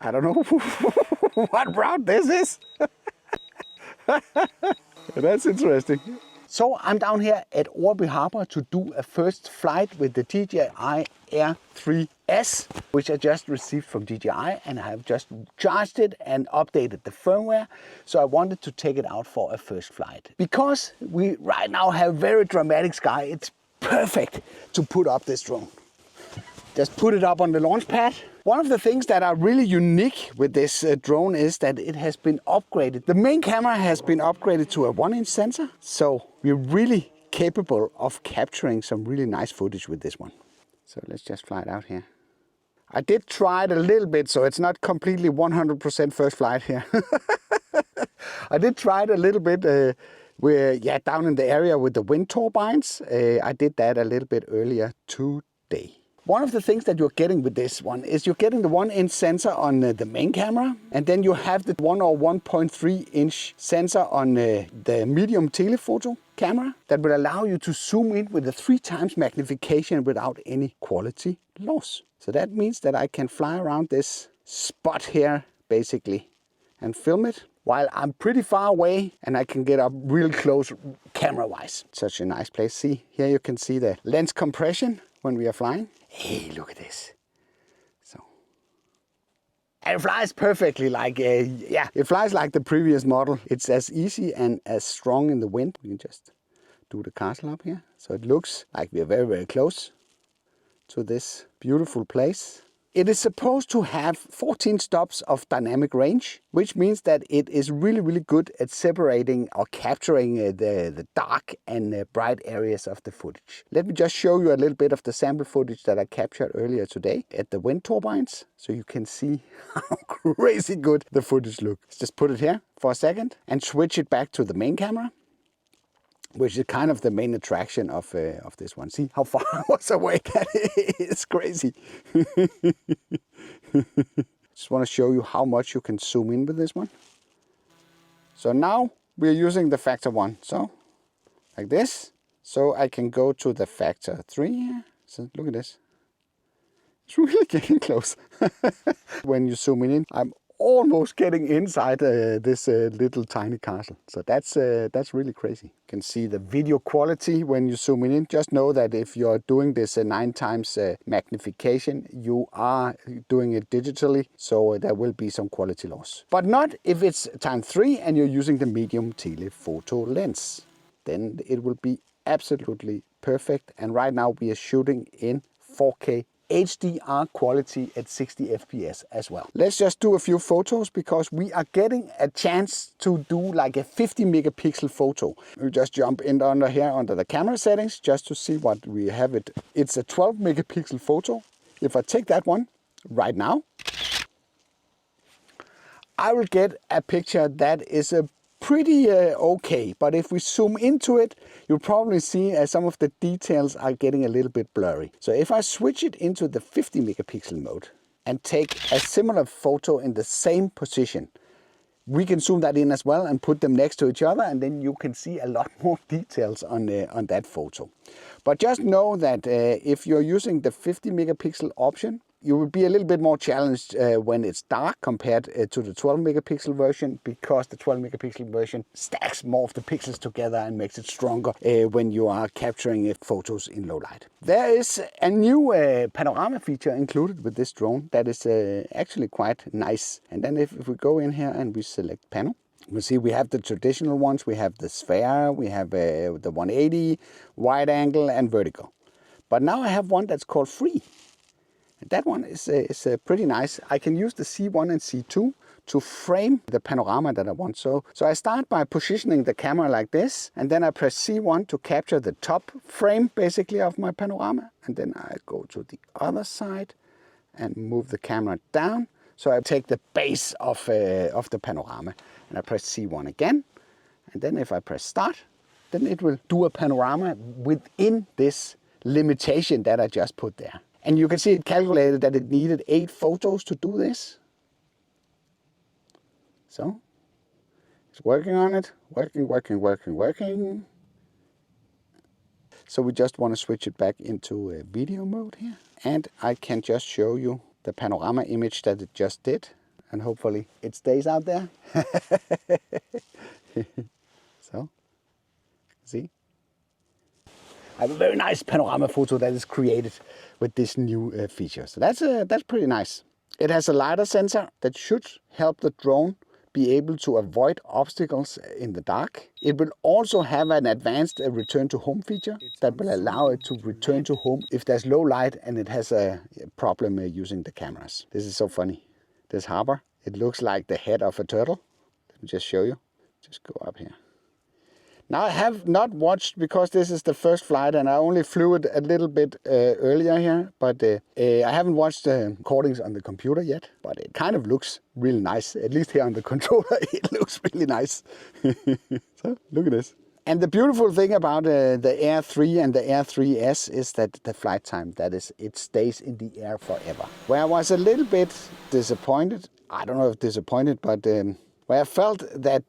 I don't know what route this is. That's interesting. So I'm down here at Orby Harbor to do a first flight with the DJI Air 3S, which I just received from DJI, and I have just charged it and updated the firmware. So I wanted to take it out for a first flight. Because we right now have very dramatic sky, it's perfect to put up this drone. Just put it up on the launch pad. One of the things that are really unique with this drone is that it has been upgraded. The main camera has been upgraded to a 1-inch sensor. So we're really capable of capturing some really nice footage with this one. So let's just fly it out here. I did try it a little bit, so it's not completely 100% first flight here. I did try it a little bit down in the area with the wind turbines. I did that a little bit earlier today. One of the things that you're getting with this one is you're getting the 1-inch sensor on the main camera, and then you have the 1 or 1.3-inch sensor on the medium telephoto camera that will allow you to zoom in with a 3 times magnification without any quality loss. So that means that I can fly around this spot here basically and film it while I'm pretty far away, and I can get up real close camera-wise. Such a nice place. See, here you can see the lens compression when we are flying. Hey, look at this. So, and it flies perfectly like, it flies like the previous model. It's as easy and as strong in the wind. We can just do the castle up here. So it looks like we are very, very close to this beautiful place. It is supposed to have 14 stops of dynamic range, which means that it is really, really good at separating or capturing the dark and bright areas of the footage. Let me just show you a little bit of the sample footage that I captured earlier today at the wind turbines, so you can see how crazy good the footage looks. Let's just put it here for a second and switch it back to the main camera, which is kind of the main attraction of this one. See how far I was away? It's crazy. Just want to show you how much you can zoom in with this one. So now we're using the factor 1. So like this. So I can go to the factor 3 here. So look at this. It's really getting close. When you zoom in, I'm almost getting inside this little tiny castle. So that's really crazy. You can see the video quality when you zoom in. Just know that if you're doing this 9 times magnification, you are doing it digitally, so there will be some quality loss. But not if it's times 3 and you're using the medium telephoto lens. Then it will be absolutely perfect. And right now we are shooting in 4K HDR quality at 60 FPS as well. Let's just do a few photos because we are getting a chance to do like a 50 megapixel photo. We'll just jump in under here under the camera settings just to see what we have it. It's a 12 megapixel photo. If I take that one right now, I will get a picture that is a pretty okay, but if we zoom into it, you'll probably see some of the details are getting a little bit blurry. So if I switch it into the 50 megapixel mode and take a similar photo in the same position, we can zoom that in as well and put them next to each other, and then you can see a lot more details on that photo. But just know that if you're using the 50 megapixel option, you will be a little bit more challenged when it's dark compared to the 12 megapixel version, because the 12 megapixel version stacks more of the pixels together and makes it stronger when you are capturing photos in low light. There is a new panorama feature included with this drone that is actually quite nice. And then if we go in here and we select panel, you see we have the traditional ones. We have the sphere, we have the 180, wide angle and vertical. But now I have one that's called free. That one is pretty nice. I can use the C1 and C2 to frame the panorama that I want. So I start by positioning the camera like this, and then I press C1 to capture the top frame basically of my panorama. And then I go to the other side and move the camera down. So I take the base of the panorama and I press C1 again. And then if I press start, then it will do a panorama within this limitation that I just put there. And you can see it calculated that it needed 8 photos to do this. So it's working on it, working. So we just want to switch it back into a video mode here. And I can just show you the panorama image that it just did. and hopefully it stays out there. So, see? I have a very nice panorama photo that is created with this new feature. So that's pretty nice. It has a LiDAR sensor that should help the drone be able to avoid obstacles in the dark. It will also have an advanced return to home feature that will allow it to return to home if there's low light and it has a problem using the cameras. This is so funny. This harbor, it looks like the head of a turtle. Let me just show you. Just go up here. Now I have not watched, because this is the first flight and I only flew it a little bit earlier here, but I haven't watched the recordings on the computer yet, but it kind of looks really nice. At least here on the controller, it looks really nice. So look at this. And the beautiful thing about the Air 3 and the Air 3S is that the flight time, that is, it stays in the air forever. Where I was a little bit disappointed, I don't know if disappointed, but where I felt that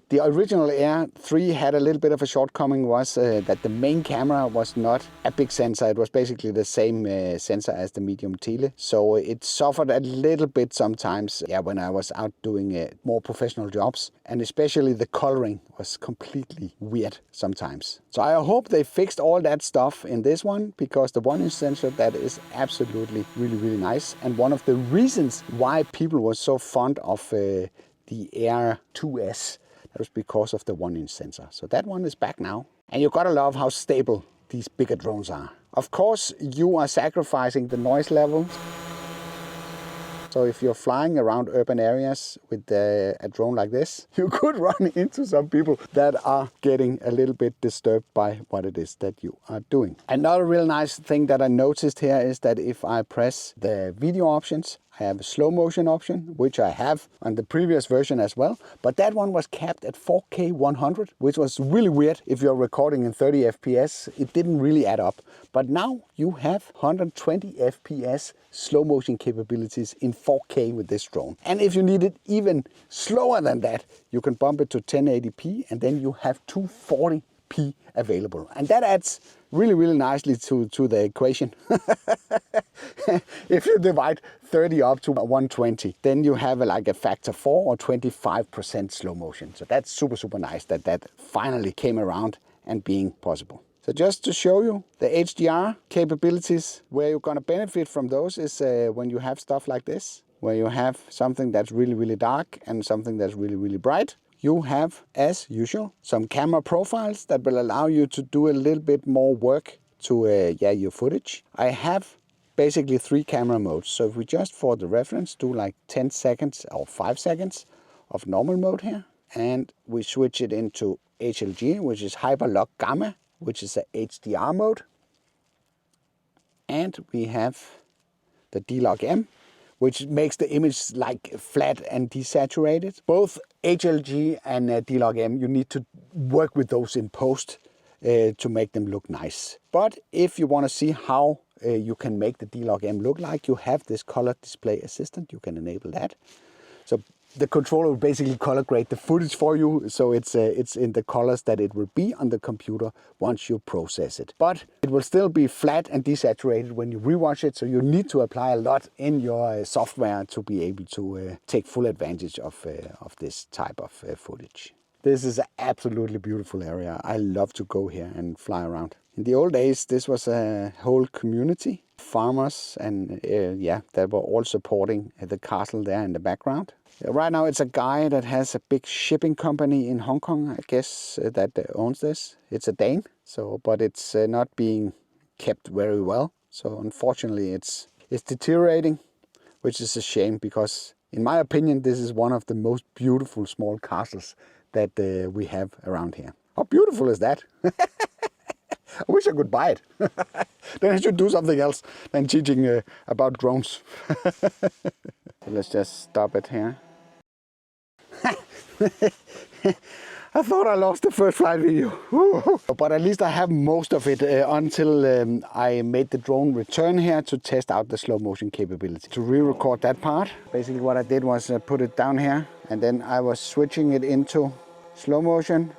the original Air 3 had a little bit of a shortcoming was that the main camera was not a big sensor. It was basically the same sensor as the medium tele. So it suffered a little bit sometimes when I was out doing more professional jobs. And especially the coloring was completely weird sometimes. So I hope they fixed all that stuff in this one, because the 1-inch sensor, that is absolutely really, really nice. And one of the reasons why people were so fond of the Air 2S, that was because of the 1-inch sensor. So that one is back now. And you gotta love how stable these bigger drones are. Of course, you are sacrificing the noise level. So if you're flying around urban areas with a drone like this, you could run into some people that are getting a little bit disturbed by what it is that you are doing. Another real nice thing that I noticed here is that if I press the video options, I have a slow motion option, which I have on the previous version as well. But that one was capped at 4K 100, which was really weird. If you're recording in 30 FPS, it didn't really add up. But now you have 120 FPS slow motion capabilities in 4K with this drone. And if you need it even slower than that, you can bump it to 1080p, and then you have 240p available. And that adds really, really nicely to the equation. If you divide 30 up to 120, then you have like a factor 4 or 25% slow motion. So that's super, super nice that that finally came around and being possible. So just to show you the HDR capabilities, where you're gonna benefit from those is when you have stuff like this, where you have something that's really, really dark and something that's really, really bright. You have, as usual, some camera profiles that will allow you to do a little bit more work to your footage. I have basically 3 camera modes. So if we just, for the reference, do like 10 seconds or 5 seconds of normal mode here, and we switch it into HLG, which is Hyperlock Gamma, which is a HDR mode. And we have the D-Log M, which makes the image like flat and desaturated. Both HLG and D-Log M, you need to work with those in post to make them look nice. But if you want to see how you can make the D-Log M look like, you have this color display assistant. You can enable that. So the controller will basically color grade the footage for you, so it's in the colors that it will be on the computer once you process it. But it will still be flat and desaturated when you rewatch it, so you need to apply a lot in your software to be able to take full advantage of this type of footage. This is an absolutely beautiful area. I love to go here and fly around. In the old days, this was a whole community, farmers, and they were all supporting the castle there in the background. Right now it's a guy that has a big shipping company in Hong Kong, I guess, that owns this. It's a Dane, but it's not being kept very well. So unfortunately it's deteriorating, which is a shame, because in my opinion this is one of the most beautiful small castles that we have around here. How beautiful is that? I wish I could buy it. Then I should do something else than teaching about drones. So let's just stop it here. I thought I lost the first flight video. But at least I have most of it until I made the drone return here to test out the slow motion capability. To re-record that part, basically what I did was put it down here, and then I was switching it into slow motion,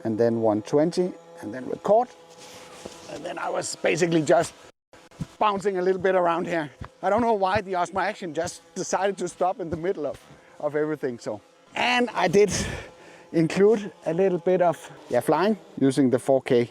and then 120, and then record. And then I was basically just bouncing a little bit around here I don't know why the Osmo Action just decided to stop in the middle of everything. So, and I did include a little bit of flying using the 4K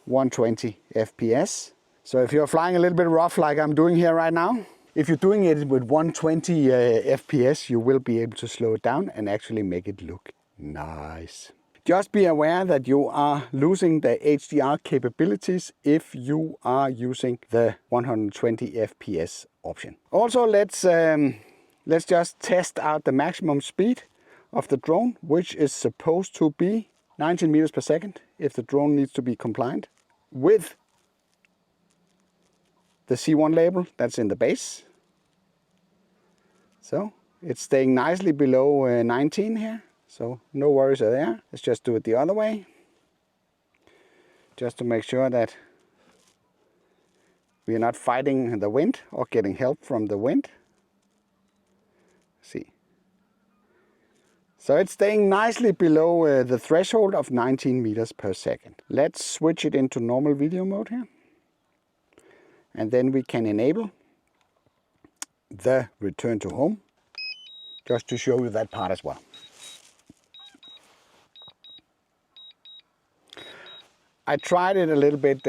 120 FPS. So if you're flying a little bit rough like I'm doing here right now, if you're doing it with 120 FPS, you will be able to slow it down and actually make it look nice. Just be aware that you are losing the HDR capabilities if you are using the 120 FPS option. Also, let's just test out the maximum speed of the drone, which is supposed to be 19 meters per second if the drone needs to be compliant with the C1 label that's in the base. So it's staying nicely below 19 here, so no worries there. Let's just do it the other way, just to make sure that we are not fighting the wind or getting help from the wind. See. So it's staying nicely below the threshold of 19 meters per second. Let's switch it into normal video mode here. And then we can enable the return to home, just to show you that part as well. I tried it a little bit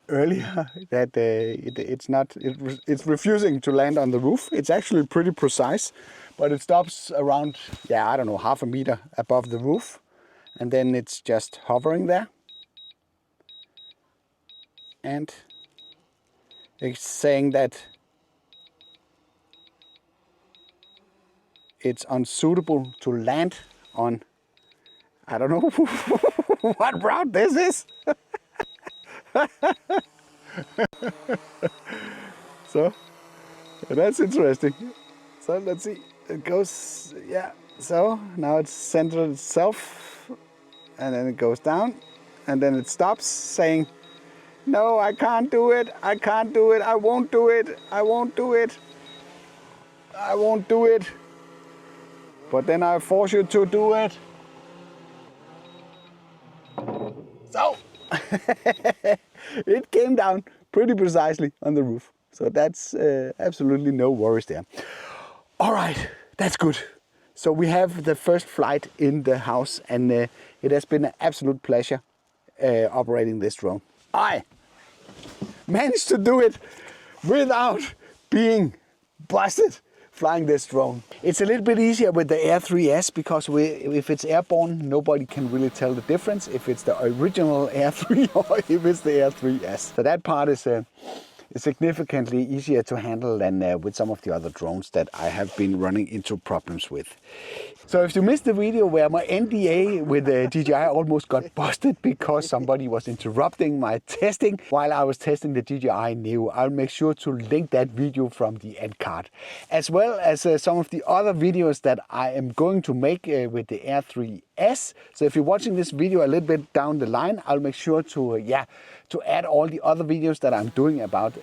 earlier, that it's refusing to land on the roof. It's actually pretty precise, but it stops around, I don't know, half a meter above the roof. And then it's just hovering there. And it's saying that it's unsuitable to land on, I don't know what route this is. So that's interesting. So let's see, it goes, so now it's centered itself, and then it goes down, and then it stops saying, no, I can't do it, I can't do it, I won't do it, I won't do it, I won't do it. But then I force you to do it. So, it came down pretty precisely on the roof. So that's absolutely no worries there. All right, that's good. So we have the first flight in the house, and it has been an absolute pleasure operating this drone. I managed to do it without being busted flying this drone. It's a little bit easier with the Air 3S because if it's airborne, nobody can really tell the difference if it's the original Air 3 or if it's the Air 3S. So that part is significantly easier to handle than with some of the other drones that I have been running into problems with. So if you missed the video where my NDA with the DJI almost got busted because somebody was interrupting my testing while I was testing the DJI Neo, I'll make sure to link that video from the end card, as well as some of the other videos that I am going to make with the Air 3S. So if you're watching this video a little bit down the line, I'll make sure to add all the other videos that I'm doing about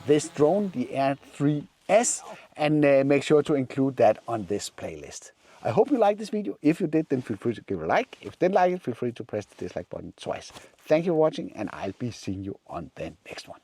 this drone, the Air 3S, and make sure to include that on this playlist. I hope you liked this video. If you did, then feel free to give it a like. If you didn't like it, feel free to press the dislike button twice. Thank you for watching, and I'll be seeing you on the next one.